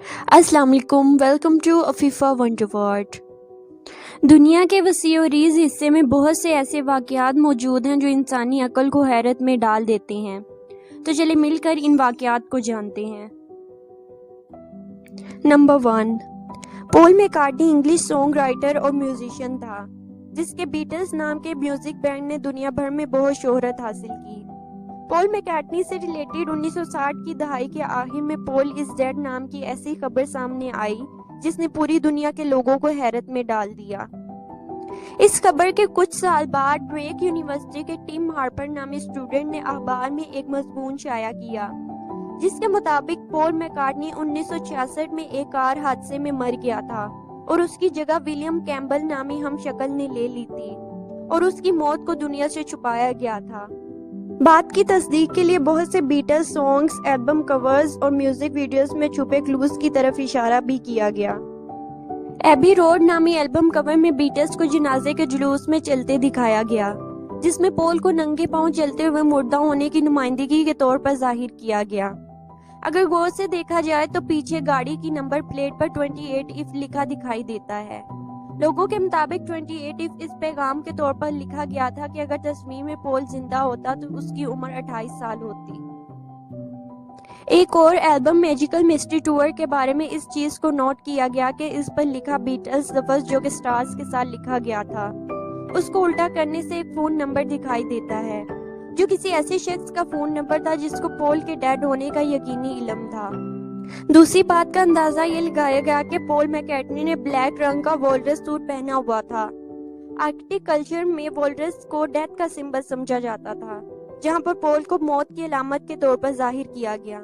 السلام علیکم، welcome to Afifa wonder world. دنیا کے وسیع و ریز حصے میں بہت سے ایسے واقعات موجود ہیں جو انسانی عقل کو حیرت میں ڈال دیتے ہیں، تو چلے مل کر ان واقعات کو جانتے ہیں۔ نمبر 1، پول میکارٹنی انگلش سانگ رائٹر اور میوزیشین تھا، جس کے بیٹلز نام کے میوزک بینڈ نے دنیا بھر میں بہت شہرت حاصل کی۔ پول میکارٹنی سے ریلیٹڈ 1960 کی دہائی کے آخر میں پول از ڈیڈ نام کی ایسی خبر سامنے آئی جس نے پوری دنیا کے لوگوں کو حیرت میں ڈال دیا۔ اس خبر کے کچھ سال بعد ڈریک یونیورسٹی کے ٹم ہارپر نامی اسٹوڈنٹ نے اخبار میں ایک مضمون شائع کیا جس کے مطابق پول میکارٹنی 1966 میں ایک کار حادثے میں مر گیا تھا اور اس کی جگہ ولیم کیمبل نامی ہم شکل نے لے لی تھی اور اس کی موت کو دنیا سے چھپایا گیا تھا۔ بات کی تصدیق کے لیے بہت سے بیٹلز سانگز، البم کورز اور میوزک ویڈیوز میں چھپے کلوز کی طرف اشارہ بھی کیا گیا۔ ایبی روڈ نامی البم کور میں بیٹلز کو جنازے کے جلوس میں چلتے دکھایا گیا، جس میں پول کو ننگے پاؤں چلتے ہوئے مردہ ہونے کی نمائندگی کے طور پر ظاہر کیا گیا۔ اگر غور سے دیکھا جائے تو پیچھے گاڑی کی نمبر پلیٹ پر 28 ایف لکھا دکھائی دیتا ہے۔ لوگوں کے مطابق 28 ایف اس پیغام کے طور پر لکھا گیا تھا کہ اگر تصویر میں پول زندہ ہوتا تو اس کی عمر 28 سال ہوتی۔ ایک اور البم میجیکل مسٹری ٹور کے بارے میں اس چیز کو نوٹ کیا گیا کہ اس پر لکھا بیٹلز لفظ جو کہ سٹارز کے ساتھ لکھا گیا تھا، اس کو الٹا کرنے سے ایک فون نمبر دکھائی دیتا ہے جو کسی ایسے شخص کا فون نمبر تھا جس کو پول کے ڈیڈ ہونے کا یقینی علم تھا۔ دوسری بات کا اندازہ یہ لگایا گیا کہ پول میکارٹنی نے بلیک رنگ کا والرس سوٹ پہنا ہوا تھا۔ آرکٹک کلچر میں والرس کو ڈیتھ کا سمبل سمجھا جاتا تھا، جہاں پر پول کو موت کی علامت کے طور پر ظاہر کیا گیا۔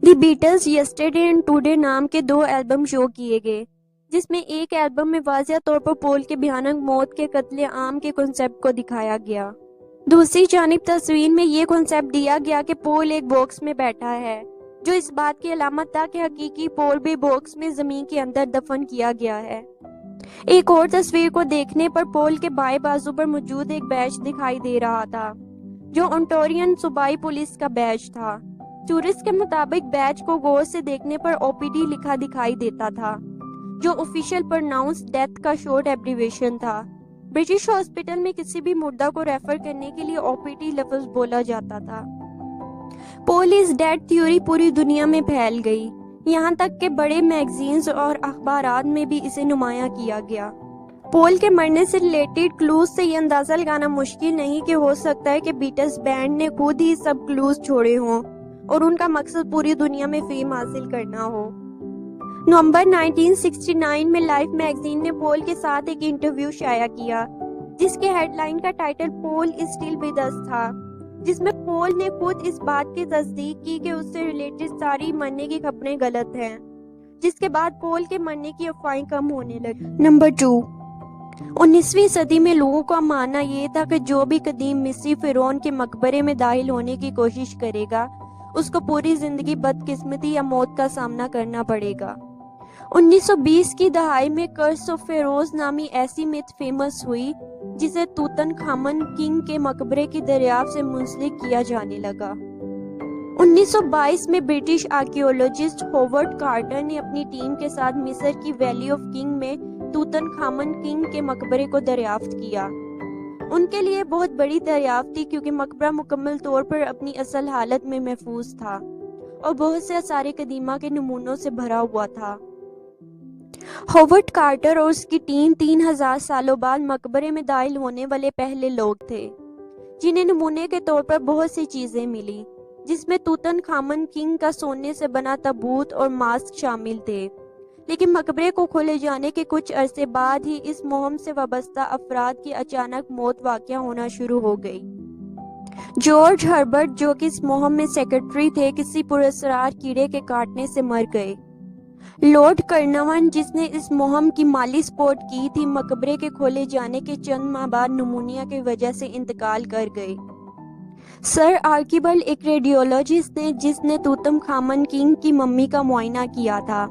دی بیٹلز یسٹرڈے اینڈ ٹوڈے نام کے 2 البم شو کیے گئے، جس میں ایک البم میں واضح طور پر پول کے بھیانک موت کے قتل عام کے کنسیپٹ کو دکھایا گیا۔ دوسری جانب تصویر میں یہ کنسیپٹ دیا گیا کہ پول ایک باکس میں بیٹھا ہے، جو اس بات کی علامت تھا کہ حقیقی پول بھی باکس میں زمین کے اندر دفن کیا گیا ہے۔ ایک اور تصویر کو دیکھنے پر پول کے بائیں بازو پر موجود ایک بیج دکھائی دے رہا تھا، جو اونٹارین صوبائی پولیس کا بیج تھا۔ ٹورسٹ کے مطابق بیج کو غور سے دیکھنے پر OPD لکھا دکھائی دیتا تھا، جو آفیشیل پروناؤنس ڈیتھ کا شارٹ ایبریویشن تھا۔ برٹش ہاسپٹل میں کسی بھی مردہ کو ریفر کرنے کے لیے OPD لفظ بولا جاتا تھا۔ پول از ڈیڈ تھیوری پوری دنیا میں پھیل گئی، یہاں تک کہ بڑے میگزینز اور اخبارات میں بھی اسے نمایاں کیا گیا۔ پول کے مرنے سے ریلیٹڈ کلوز سے یہ اندازہ لگانا مشکل نہیں کہ ہو سکتا ہے کہ بیٹلز بینڈ نے خود ہی سب کلوز چھوڑے ہوں اور ان کا مقصد پوری دنیا میں فیم حاصل کرنا ہو۔ نومبر 1969 میں لائف میگزین نے پول کے ساتھ ایک انٹرویو شائع کیا جس کے ہیڈ لائن کا title poll is still with us تھا، جس میں پول نے خود اس بات کی تصدیق کی کہ اس سے ریلیٹڈ ساری مرنے کی خبریں غلط ہیں، جس کے بعد پول کے مرنے کی افواہیں کم ہونے لگی۔ نمبر 2، 19ویں صدی میں لوگوں کا ماننا یہ تھا کہ جو بھی قدیم مصری فرعون کے مقبرے میں داخل ہونے کی کوشش کرے گا اس کو پوری زندگی بدقسمتی یا موت کا سامنا کرنا پڑے گا۔ 1920 کی دہائی میں کرس آف فیروز نامی ایسی میتھ فیمس ہوئی جسے توتن خامن کنگ کے مقبرے کی دریافت سے منسلک کیا جانے لگا۔ 1922 میں برٹش آرکیولوجسٹ ہوورڈ کارٹر نے اپنی ٹیم کے ساتھ مصر کی ویلی آف کنگ میں توتن خامن کنگ کے مقبرے کو دریافت کیا۔ ان کے لیے بہت بڑی دریافت تھی کیونکہ مقبرہ مکمل طور پر اپنی اصل حالت میں محفوظ تھا اور بہت سے آثار قدیمہ کے نمونوں سے بھرا ہوا تھا۔ ہوورڈ کارٹر اور اس کی ٹیم 3000 سالوں بعد مقبرے میں داخل ہونے والے پہلے لوگ تھے جنہیں نمونے کے طور پر بہت سی چیزیں ملی، جس میں توتن خامن کنگ کا سونے سے بنا تابوت اور ماسک شامل تھے، لیکن مقبرے کو کھولے جانے کے کچھ عرصے بعد ہی اس مہم سے وابستہ افراد کی اچانک موت واقع ہونا شروع ہو گئی۔ جارج ہربرٹ جو کہ اس مہم میں سیکرٹری تھے، کسی پراسرار کیڑے کے کاٹنے سے مر گئے۔ لارڈ کرنون جس نے اس مہم کی مالی سپورٹ کی تھی، مقبرے کے کھولے جانے کے چند ماہ بعد نمونیا کی وجہ سے انتقال کر گئے۔ سر آرکیبلڈ ایک ریڈیولوجسٹ نے جس نے توتن خامن کنگ کی ممی کا معائنہ کیا تھا،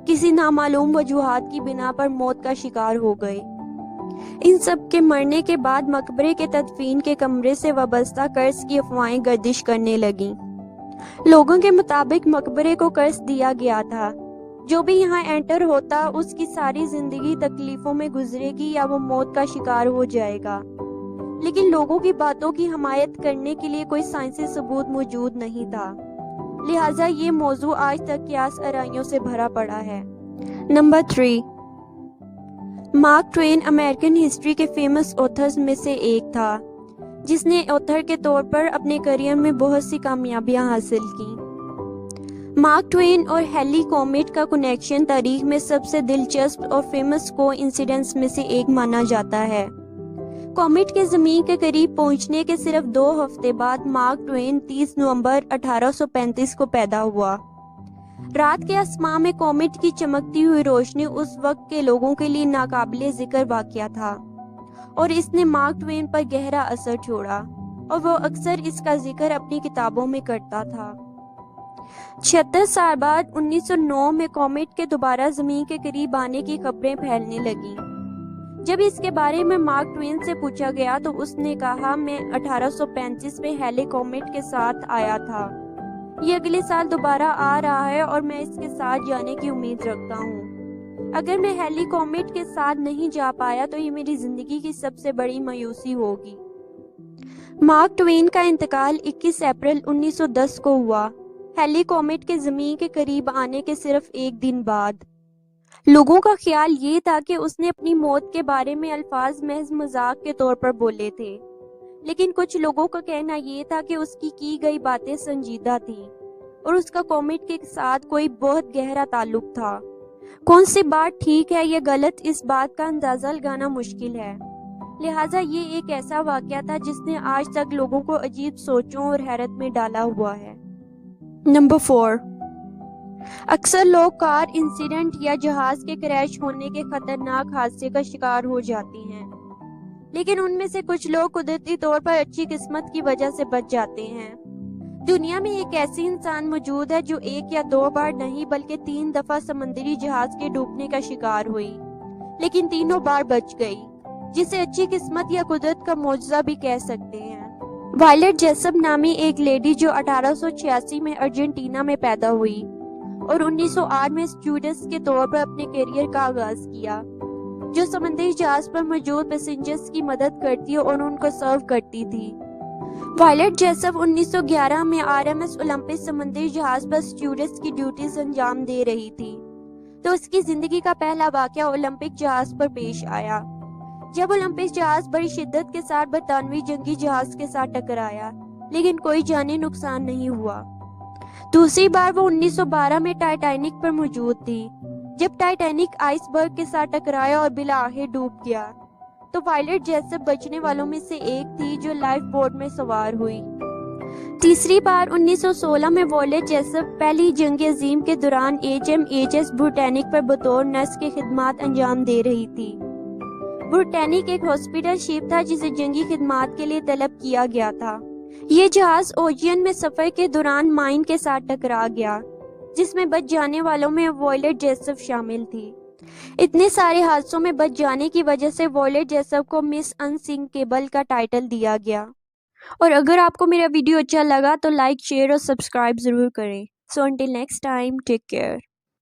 کسی نامعلوم وجوہات کی بنا پر موت کا شکار ہو گئے۔ ان سب کے مرنے کے بعد مقبرے کے تدفین کے کمرے سے وابستہ قرض کی افواہیں گردش کرنے لگیں۔ لوگوں کے مطابق مقبرے کو قرض دیا گیا تھا جو بھی یہاں انٹر ہوتا اس کی ساری زندگی تکلیفوں میں گزرے گی یا وہ موت کا شکار ہو جائے گا، لیکن لوگوں کی باتوں کی حمایت کرنے کے لیے کوئی سائنسی ثبوت موجود نہیں تھا، لہٰذا یہ موضوع آج تک قیاس آرائیوں سے بھرا پڑا ہے۔ Number 3، Mark Twain American history کے فیمس آتھرز میں سے ایک تھا، جس نے آتھر کے طور پر اپنے کیریئر میں بہت سی کامیابیاں حاصل کی۔ مارک ٹوین اور ہیلی کومیٹ کا کنیکشن تاریخ میں سب سے دلچسپ اور فیمس کو انسیڈنٹس میں سے ایک مانا جاتا ہے۔ کومیٹ کے زمین کے قریب پہنچنے کے صرف 2 ہفتے بعد مارک ٹوین 30 نومبر 1835 کو پیدا ہوا۔ رات کے آسمان میں کومیٹ کی چمکتی ہوئی روشنی اس وقت کے لوگوں کے لیے ناقابل ذکر واقعہ تھا اور اس نے مارک ٹوین پر گہرا اثر چھوڑا، اور وہ اکثر اس کا ذکر اپنی کتابوں میں کرتا تھا۔ 76 سال بعد 1909 میں کومیٹ کے دوبارہ زمین کے قریب آنے کی خبریں پھیلنے لگیں۔ جب اس کے بارے میں مارک ٹوین سے پوچھا گیا تو اس نے کہا، میں 1835 میں ہیلی کومیٹ کے ساتھ آیا تھا، یہ اگلے سال دوبارہ آ رہا ہے اور میں اس کے ساتھ جانے کی امید رکھتا ہوں۔ اگر میں ہیلی کومیٹ کے ساتھ نہیں جا پایا تو یہ میری زندگی کی سب سے بڑی مایوسی ہوگی۔ مارک ٹوین کا انتقال 21 اپریل 1910 کو ہوا، ہیلی کومیٹ کے زمین کے قریب آنے کے صرف ایک دن بعد۔ لوگوں کا خیال یہ تھا کہ اس نے اپنی موت کے بارے میں الفاظ محض مذاق کے طور پر بولے تھے، لیکن کچھ لوگوں کا کہنا یہ تھا کہ اس کی گئی باتیں سنجیدہ تھیں اور اس کا کومیٹ کے ساتھ کوئی بہت گہرا تعلق تھا۔ کون سی بات ٹھیک ہے یا غلط، اس بات کا اندازہ لگانا مشکل ہے، لہٰذا یہ ایک ایسا واقعہ تھا جس نے آج تک لوگوں کو عجیب سوچوں اور حیرت میں ڈالا ہوا ہے۔ نمبر 4، اکثر لوگ کار انسیڈنٹ یا جہاز کے کریش ہونے کے خطرناک حادثے کا شکار ہو جاتے ہیں، لیکن ان میں سے کچھ لوگ قدرتی طور پر اچھی قسمت کی وجہ سے بچ جاتے ہیں۔ دنیا میں ایک ایسی انسان موجود ہے جو 1 یا 2 بار نہیں بلکہ 3 دفعہ سمندری جہاز کے ڈوبنے کا شکار ہوئی، لیکن تینوں بار بچ گئی، جسے اچھی قسمت یا قدرت کا معجزہ بھی کہہ سکتے ہیں۔ وائلٹ جیسپ نامی ایک لیڈی جو 1886 میں ارجنٹینا میں پیدا ہوئی اور 1908 میں اسٹیوڈس کے طور پر اپنے کیریئر کا آغاز کیا، جو سمندری جہاز پر موجود پیسنجرز کی مدد کرتی اور ان کو سرو کرتی تھی۔ وائلٹ جیسپ 1911 میں RMS اولمپس سمندری جہاز پر اسٹیوڈس کی ڈیوٹیز انجام دے رہی تھی، تو اس کی زندگی کا پہلا واقعہ اولمپک جہاز پر پیش آیا، جب اولمپک جہاز بڑی شدت کے ساتھ برطانوی جنگی جہاز کے ساتھ ٹکرایا، لیکن کوئی جانی نقصان نہیں ہوا۔ دوسری بار وہ 1912 میں ٹائٹینک پر موجود تھی، جب ٹائٹینک آئس برگ کے ساتھ ٹکرایا اور بالآخر ڈوب گیا، تو وائلٹ جیسپ بچنے والوں میں سے ایک تھی جو لائف بوٹ میں سوار ہوئی۔ تیسری بار 1916 میں وائلٹ جیسپ پہلی جنگ عظیم کے دوران HMHS بریٹینک پر بطور نرس کی خدمات انجام دے رہی تھی۔ بریٹینک ایک ہاسپٹل شپ تھا جسے جنگی خدمات کے لیے طلب کیا گیا تھا۔ یہ جہاز اوجین میں سفر کے دوران مائن کے ساتھ ٹکرا گیا، جس میں بچ جانے والوں میں وائلٹ جیسپ شامل تھی۔ اتنے سارے حادثوں میں بچ جانے کی وجہ سے وائلٹ جیسپ کو مس انسنکیبل کا ٹائٹل دیا گیا۔ اور اگر آپ کو میرا ویڈیو اچھا لگا تو لائک، شیئر اور سبسکرائب ضرور کریں۔ So until next time, take care.